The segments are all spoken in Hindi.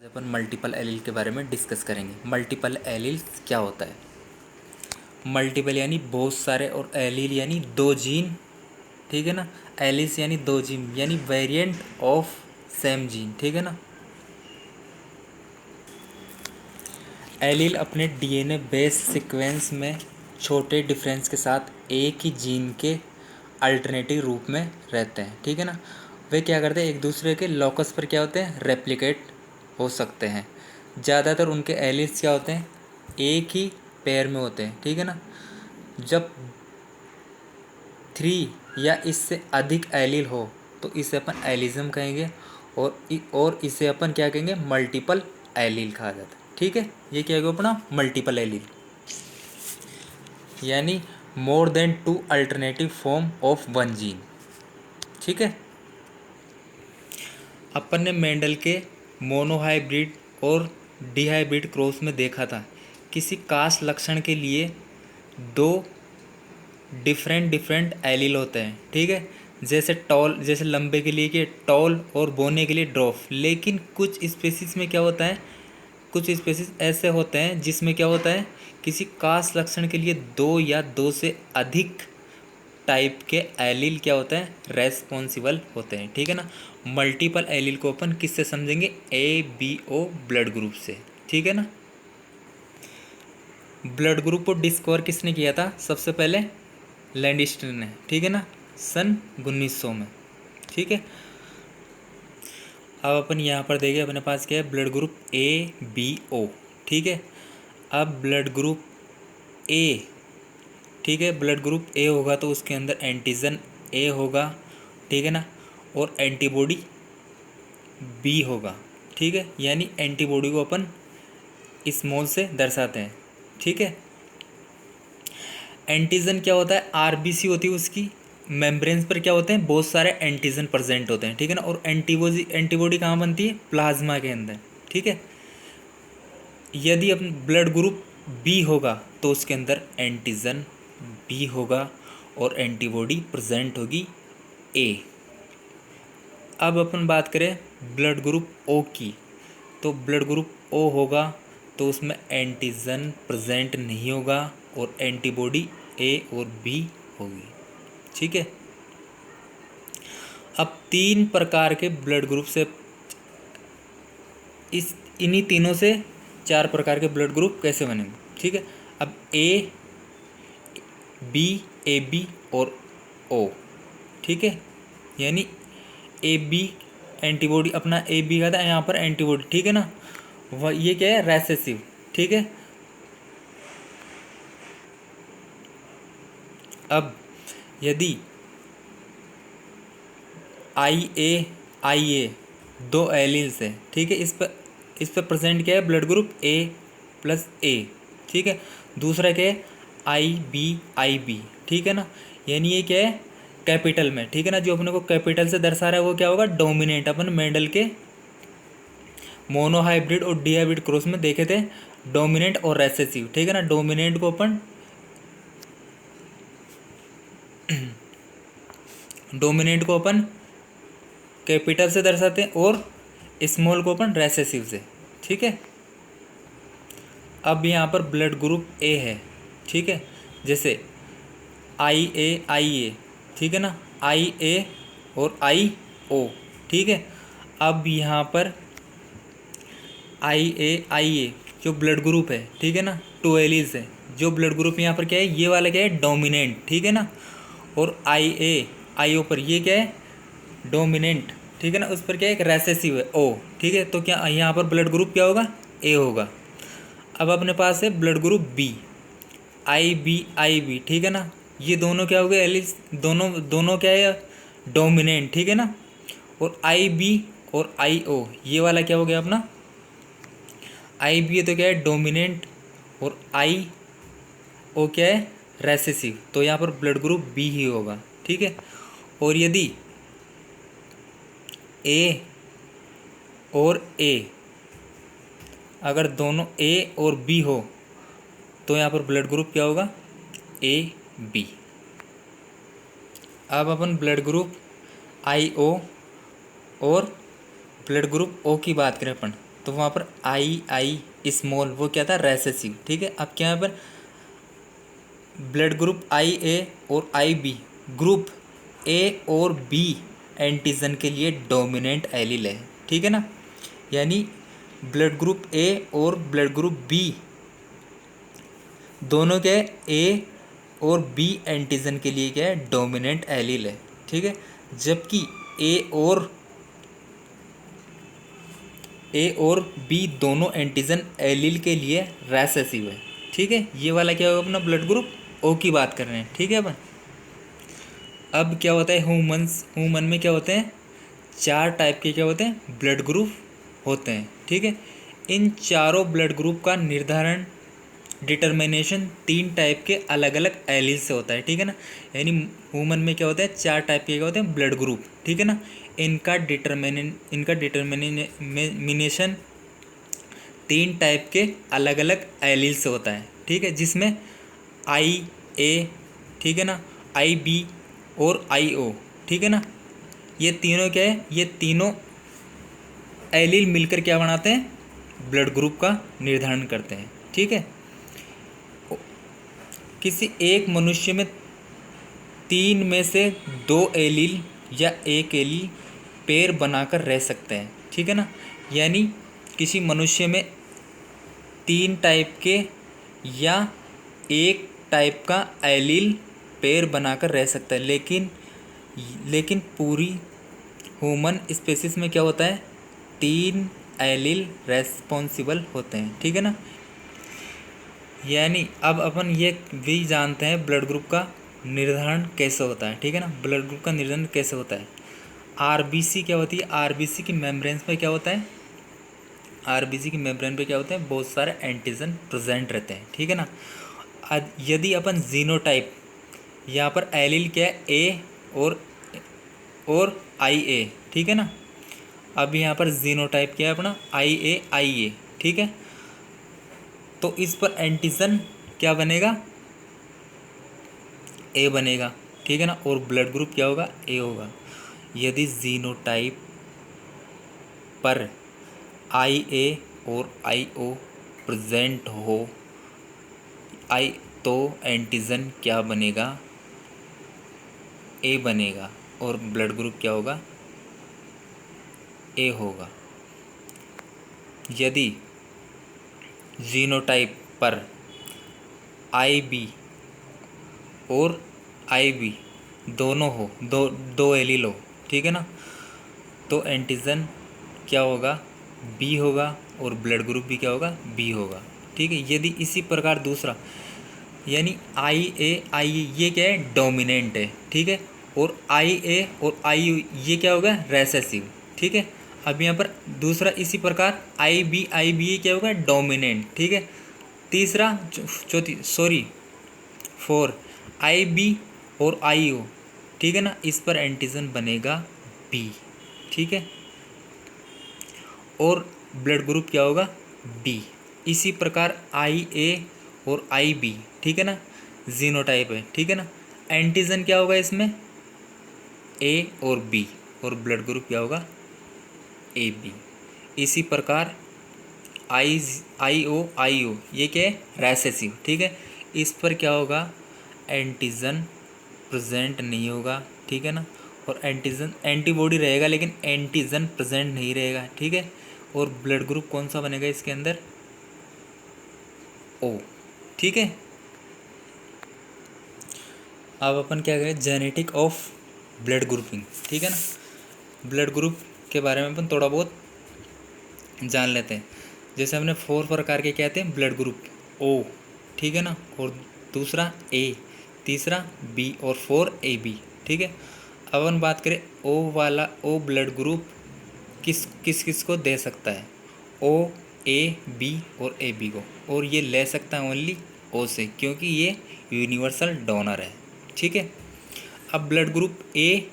अपन मल्टीपल एलील के बारे में डिस्कस करेंगे। मल्टीपल एलील क्या होता है? मल्टीपल यानी बहुत सारे और एलील यानी दो जीन, ठीक है ना। एलिस यानी दो जीन यानी वेरिएंट ऑफ सेम जीन, ठीक है ना। एलील अपने डीएनए बेस सीक्वेंस में छोटे डिफरेंस के साथ एक ही जीन के अल्टरनेटिव रूप में रहते हैं, ठीक है ना। वे क्या करते हैं, एक दूसरे के लॉकस पर क्या होते हैं, रेप्लिकेट हो सकते हैं। ज़्यादातर उनके एलील्स क्या होते हैं, एक ही पेयर में होते हैं, ठीक है ना। जब 3 या इससे अधिक एलील हो तो इसे अपन एलिज्म कहेंगे, और इसे अपन क्या कहेंगे, मल्टीपल एलील कहा जाता है, ठीक है। ये क्या होगा अपना मल्टीपल एलील, यानी more than 2 alternative form of one gene, ठीक है। अपन ने मेंडल के मोनोहाइब्रिड और डिहाइब्रिड क्रॉस में देखा था, किसी खास लक्षण के लिए दो डिफरेंट एलील होते हैं, ठीक है। जैसे लंबे के लिए कि टॉल और बोने के लिए ड्रॉफ। लेकिन कुछ स्पेसीज में क्या होता है, कुछ स्पेसीज ऐसे होते हैं जिसमें क्या होता है, किसी खास लक्षण के लिए दो या दो से अधिक टाइप के एलील क्या होते हैं, रेस्पॉन्सिबल होते हैं, ठीक है ना। मल्टीपल एलील को अपन किससे समझेंगे, ABO ब्लड ग्रुप से, ठीक है ना। ब्लड ग्रुप को डिस्कवर किसने किया था, सबसे पहले लैंडिस्टर ने, ठीक है ना, सन 1900 में, ठीक है। अब अपन यहाँ पर देखें, अपने पास क्या है, ब्लड ग्रुप ABO, ठीक है। अब ब्लड ग्रुप ए, ठीक है, ब्लड ग्रुप ए होगा तो उसके अंदर एंटीजन ए होगा, ठीक है ना, और एंटीबॉडी बी होगा, ठीक है। यानी एंटीबॉडी को अपन स्मॉल से दर्शाते हैं, ठीक है। एंटीजन क्या होता है, आरबीसी होती है उसकी मेम्ब्रेन्स पर क्या होते हैं, बहुत सारे एंटीजन प्रेजेंट होते हैं, ठीक है ना। और एंटीबॉडी कहाँ बनती है, प्लाज्मा के अंदर, ठीक है। यदि अपन ब्लड ग्रुप बी होगा तो उसके अंदर एंटीजन बी होगा और एंटीबॉडी प्रेजेंट होगी ए। अब अपन बात करें ब्लड ग्रुप ओ की, तो ब्लड ग्रुप ओ होगा तो उसमें एंटीजन प्रेजेंट नहीं होगा और एंटीबॉडी ए और बी होगी, ठीक है। अब 3 प्रकार के ब्लड ग्रुप से इन्हीं तीनों से 4 प्रकार के ब्लड ग्रुप कैसे बनेंगे, ठीक है। अब AB, AB और O, ठीक है। यानी AB एंटीबॉडी, अपना AB का था यहाँ पर एंटीबॉडी, ठीक है ना। वह ये क्या है, रेसेसिव, ठीक है। अब यदि IA दो एलील्स है, ठीक है, इस पर प्रेजेंट क्या है, ब्लड ग्रुप A+A, ठीक है। दूसरा क्या है, IB, ठीक है ना। यानी ये क्या है, कैपिटल में, ठीक है ना। जो अपने को कैपिटल से दर्शा रहा है वो क्या होगा, डोमिनेंट। अपन मेंडल के मोनोहाइब्रिड और डिहाइब्रिड क्रॉस में देखे थे डोमिनेंट और रेसेसिव, ठीक है ना। डोमिनेंट को अपन कैपिटल से दर्शाते हैं और स्मॉल को अपन रेसेसिव से, ठीक है। अब यहाँ पर ब्लड ग्रुप ए है, ठीक है। जैसे IA, ठीक है ना, IA और IO, ठीक है। अब यहाँ पर IA जो ब्लड ग्रुप है, ठीक है ना, 2 एलील्स है। जो ब्लड ग्रुप यहाँ पर क्या है, ये वाला क्या है, डोमिनेंट, ठीक है ना। और IO पर ये क्या है, डोमिनेंट, ठीक है ना। उस पर क्या है, एक रेसेसिव है O, ठीक है। तो क्या यहाँ पर ब्लड ग्रुप क्या होगा, A होगा। अब अपने पास है ब्लड ग्रुप B, IB, ठीक है ना। ये दोनों क्या हो गए, एलिस दोनों क्या है, डोमिनेंट, ठीक है ना। और IB और IO ये वाला क्या हो गया अपना, IB है तो क्या है, डोमिनेंट, और IO क्या है, रेसेसिव। तो यहाँ पर ब्लड ग्रुप B ही होगा, ठीक है। और यदि A और A, अगर दोनों A और B हो तो यहाँ पर ब्लड ग्रुप क्या होगा, AB। अब अपन ब्लड ग्रुप IO और ब्लड ग्रुप O की बात करें अपन, तो वहाँ पर आई स्मॉल वो क्या था, रेसेसिव। ठीक है, अब क्या यहाँ पर ब्लड ग्रुप आई ए और आई बी, ग्रुप ए और बी एंटीजन के लिए डोमिनेंट एलील है। ठीक है ना, यानी ब्लड ग्रुप ए और ब्लड ग्रुप बी दोनों के ए और बी एंटीजन के लिए क्या है, डोमिनेंट एलील है। ठीक है, जबकि ए और बी दोनों एंटीजन एलील के लिए रेसेसिव है। ठीक है, ये वाला क्या होगा अपना ब्लड ग्रुप ओ की बात कर रहे हैं। ठीक है अपन, अब क्या होता है ह्यूमन में क्या होते हैं, 4 टाइप के क्या होते हैं, ब्लड ग्रुप होते हैं। ठीक है, इन चारों ब्लड ग्रुप का निर्धारण डिटर्मिनेशन 3 टाइप के अलग अलग एलील से होता है। ठीक है ना, यानी ह्यूमन में क्या होता है, 4 टाइप के क्या होते हैं, ब्लड ग्रुप। ठीक है ना, इनका डिटर्मिनेशन 3 टाइप के अलग अलग एलील से होता है। ठीक है, जिसमें आई ए, ठीक है ना, आई बी और आई ओ। ठीक है ना, ये तीनों क्या है, ये तीनों एलील मिलकर क्या बनाते हैं, ब्लड ग्रुप का निर्धारण करते हैं। ठीक है, किसी एक मनुष्य में 3 में से 2 एलील या एक एलील पेयर बनाकर रह सकते हैं। ठीक है ना, यानी किसी मनुष्य में 3 टाइप के या एक टाइप का एलील पेयर बनाकर रह सकता है, लेकिन पूरी ह्यूमन स्पेसिस में क्या होता है, 3 एलील रेस्पॉन्सिबल होते हैं। ठीक है ना, यानी अब अपन ये भी जानते हैं ब्लड ग्रुप का निर्धारण कैसे होता है। ठीक है ना, ब्लड ग्रुप का निर्धारण कैसे होता है। आरबीसी क्या होती है, आरबीसी की मेम्ब्रेन्स पे क्या होता है, आरबीसी की मेम्ब्रेन पे क्या होते हैं, बहुत सारे एंटीजन प्रेजेंट रहते हैं। ठीक है ना, यदि अपन जीनोटाइप, यहाँ पर एलील क्या है, ए और आई ए। ठीक है ना, अब यहाँ पर जीनोटाइप क्या है अपना, आई ए। ठीक है, तो इस पर एंटीजन क्या बनेगा, ए बनेगा। ठीक है ना, और ब्लड ग्रुप क्या होगा, ए होगा। यदि जीनोटाइप पर आई ए और आई ओ प्रेजेंट हो तो एंटीजन क्या बनेगा, ए बनेगा, और ब्लड ग्रुप क्या होगा, ए होगा। यदि जीनोटाइप पर आई बी और आई बी दोनों हो, दो एलील हो, ठीक है ना, तो एंटीजन क्या होगा, बी होगा, और ब्लड ग्रुप भी क्या होगा, बी होगा। ठीक है, यदि इसी प्रकार दूसरा, यानी आई ए ये क्या है, डोमिनेंट है। ठीक है, और आई ए और आई यू ये क्या होगा, रेसेसिव। ठीक है, अब यहाँ पर दूसरा इसी प्रकार आई बी ये क्या होगा, डोमिनेंट। ठीक है, तीसरा चौथी सॉरी 4 आई बी और आई ओ। ठीक है ना, इस पर एंटीजन बनेगा बी। ठीक है, और ब्लड ग्रुप क्या होगा, बी। इसी प्रकार आई ए और आई बी, ठीक है ना, जीनोटाइप है। ठीक है ना, एंटीजन क्या होगा इसमें, ए और बी, और ब्लड ग्रुप क्या होगा, ए बी। इसी प्रकार आई ओ ये क्या है, रेसेसिव। ठीक है, इस पर क्या होगा, एंटीजन प्रेजेंट नहीं होगा। ठीक है ना, और एंटीजन एंटीबॉडी रहेगा लेकिन एंटीजन प्रेजेंट नहीं रहेगा। ठीक है, और ब्लड ग्रुप कौन सा बनेगा इसके अंदर, ओ। ठीक है, अब अपन क्या करें, जेनेटिक ऑफ ब्लड ग्रुपिंग। ठीक है ना, ब्लड ग्रुप के बारे में अपन थोड़ा बहुत जान लेते हैं। जैसे हमने 4 प्रकार के क्या थे, ब्लड ग्रुप, ओ। ठीक है ना, और दूसरा ए, तीसरा बी, और 4 ए बी। ठीक है, अब अपन बात करें ओ वाला, ओ ब्लड ग्रुप किस किस किस को दे सकता है, ओ, ए बी और ए बी को, और ये ले सकता है ओनली ओ से, क्योंकि ये यूनिवर्सल डोनर है। ठीक है, अब ब्लड ग्रुप ए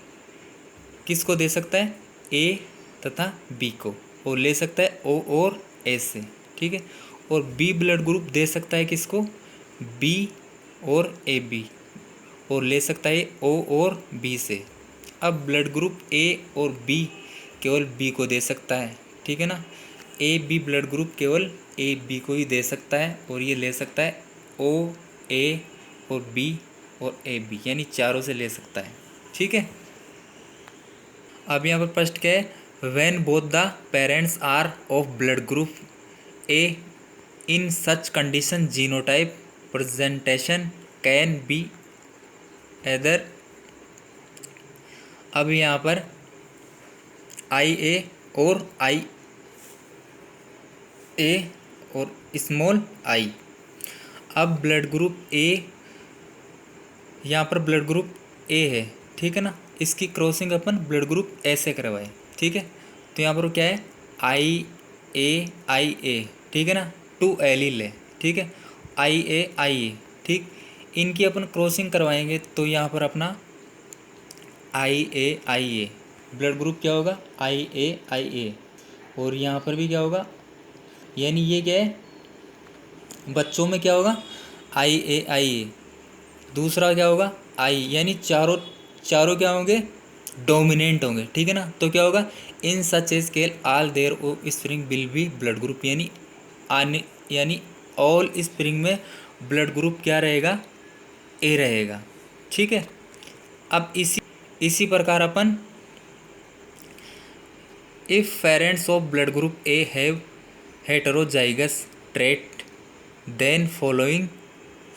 किसको दे सकता है, ए तथा बी को, और ले सकता है ओ और ए से। ठीक है, और बी ब्लड ग्रुप दे सकता है किसको, बी और ए बी, और ले सकता है ओ और बी से। अब ब्लड ग्रुप ए और बी केवल बी को दे सकता है। ठीक है ना, ए बी ब्लड ग्रुप केवल ए बी को ही दे सकता है, और ये ले सकता है ओ ए और बी और ए बी, यानी चारों से ले सकता है। ठीक है। अब यहाँ पर फर्स्ट क्या है, when both the parents are of blood group A in such condition genotype presentation can be either. अब यहाँ पर आई ए और आई ए और स्मॉल आई। अब ब्लड ग्रुप ए, यहाँ पर ब्लड ग्रुप ए है, ठीक है ना, इसकी क्रॉसिंग अपन ब्लड ग्रुप ए से करवाए। ठीक है, तो यहाँ पर क्या है, आई ए, ठीक है ना, 2 एलील है। ठीक है, आई ए, ठीक, इनकी अपन क्रॉसिंग करवाएंगे तो यहाँ पर अपना आई ए ब्लड ग्रुप क्या होगा, आई ए, और यहाँ पर भी क्या होगा, यानी ये क्या है, बच्चों में क्या होगा, आई ए, दूसरा क्या होगा आई, यानी चारों क्या होंगे, डोमिनेंट होंगे। ठीक है ना, तो क्या होगा, in such a scale all their offspring will be blood group, यानी ऑल स्प्रिंग में ब्लड ग्रुप क्या रहेगा, ए रहेगा। ठीक है। अब इसी प्रकार अपन if parents of blood group A have heterozygous trait then following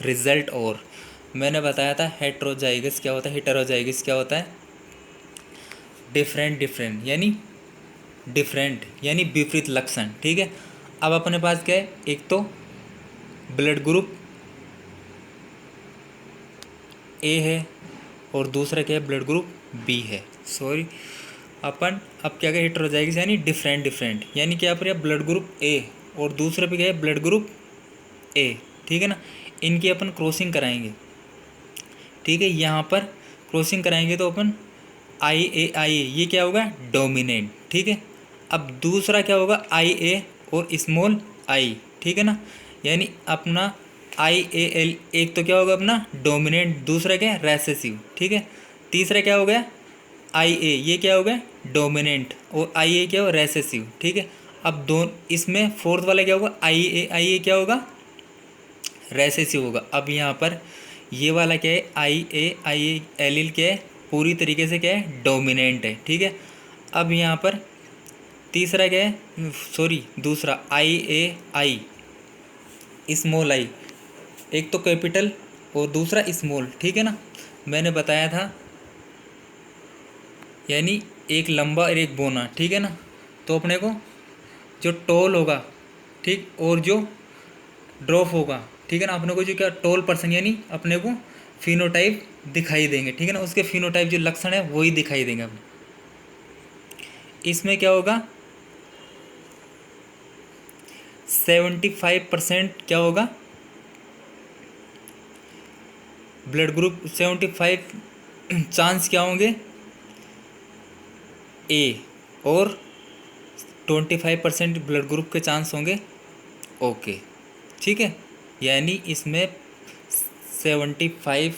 result. और मैंने बताया था हेटेरोजाइगस क्या होता है, हेटेरोजाइगस क्या होता है, डिफरेंट यानी विपरीत लक्षण। ठीक है। अब अपने पास क्या है, एक तो ब्लड ग्रुप ए है और दूसरा क्या है, ब्लड ग्रुप बी है। सॉरी, अपन अब क्या क्या हेटेरोजाइगस यानी डिफरेंट, यानी क्या पर ब्लड ग्रुप ए और दूसरे पे क्या है, ब्लड ग्रुप ए। ठीक है ना, इनकी अपन क्रॉसिंग कराएंगे। ठीक है, यहाँ पर क्रॉसिंग कराएंगे तो अपन आई ए ये क्या होगा, डोमिनेंट। ठीक है। अब दूसरा क्या होगा, आई ए और स्मॉल आई। ठीक है ना, यानी अपना आई ए एल, एक तो क्या होगा अपना डोमिनेंट, दूसरा क्या है रेसेसिव। ठीक है, तीसरा क्या हो गया आई ए, ये क्या हो गया डोमिनेंट, और आई ए क्या होगा रेसेसिव। ठीक है। अब इसमें फोर्थ वाला क्या होगा, आई ए क्या होगा, रेसेसिव होगा। अब यहाँ पर ये वाला क्या है, आई ए एलिल क्या है, पूरी तरीके से क्या है, डोमिनेंट है। ठीक है। अब यहाँ पर तीसरा क्या है, सॉरी दूसरा आई स्मॉल आई, एक तो कैपिटल और दूसरा स्मॉल। ठीक है ना, मैंने बताया था, यानी एक लंबा और एक बोना। ठीक है ना, तो अपने को जो टॉल होगा, ठीक, और जो ड्रॉप होगा, ठीक है ना, अपने को जो क्या टॉल पर्सन यानी अपने को फिनोटाइप दिखाई देंगे। ठीक है ना, उसके फिनोटाइप जो लक्षण है वही दिखाई देंगे अपने। इसमें क्या होगा, 75% क्या होगा, ब्लड ग्रुप 75 चांस क्या होंगे ए, और 25% ब्लड ग्रुप के चांस होंगे ओके। ठीक है, यानी इसमें 75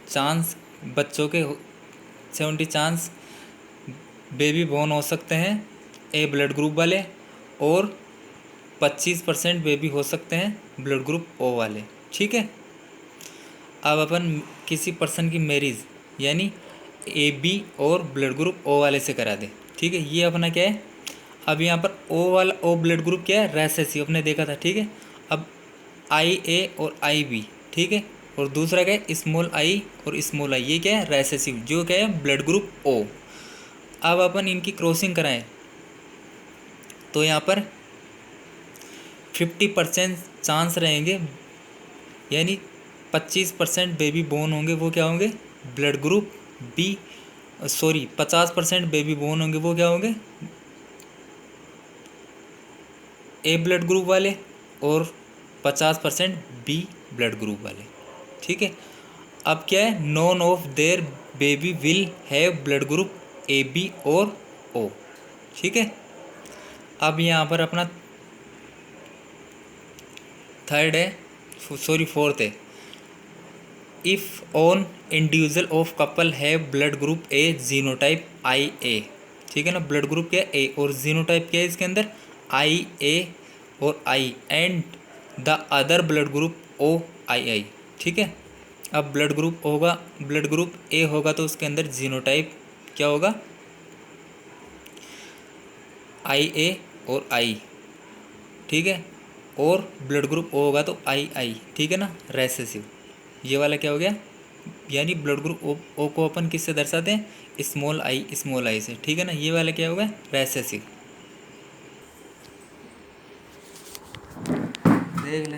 चांस बच्चों के 70 चांस बेबी बोर्न हो सकते हैं ए ब्लड ग्रुप वाले, और 25% बेबी हो सकते हैं ब्लड ग्रुप ओ वाले। ठीक है। अब अपन किसी पर्सन की मैरिज यानी ए बी और ब्लड ग्रुप ओ वाले से करा दे। ठीक है, ये अपना क्या है, अब यहाँ पर ओ वाला ओ ब्लड ग्रुप क्या है, रेसेसिव, अपने देखा था। ठीक है। अब आई ए और आई बी, ठीक है, और दूसरा क्या है, स्मॉल आई और स्मॉल आई, ये क्या है, रेसेसिव, जो क्या है ब्लड ग्रुप ओ। अब अपन इनकी क्रॉसिंग कराएं तो यहाँ पर 50% चांस रहेंगे, यानी 25% बेबी बोर्न होंगे, वो क्या होंगे, blood group B, sorry 50% baby born होंगे, वो क्या होंगे, ए ब्लड ग्रुप वाले, और 50% बी ब्लड ग्रुप वाले। ठीक है। अब क्या है, none of their baby will have blood group A B और ओ। ठीक है। अब यहाँ पर अपना थर्ड है, सॉरी फोर्थ है, if on individual of couple have blood group A genotype I A. ठीक है ना, ब्लड ग्रुप क्या है ए, और जीनोटाइप क्या है इसके अंदर आई ए और I and the other blood group O I I. ठीक है, अब ब्लड ग्रुप होगा, ब्लड ग्रुप ए होगा तो उसके अंदर जीनोटाइप क्या होगा, आई ए और आई। ठीक है, और ब्लड ग्रुप ओ होगा तो आई आई। ठीक है ना, रेसेसिव। ये वाला क्या हो गया, यानी ब्लड ग्रुप ओ को अपन किससे दर्शाते हैं, स्मॉल आई से। ठीक है ना, ये वाला क्या होगा, रेसेसिव। देख ले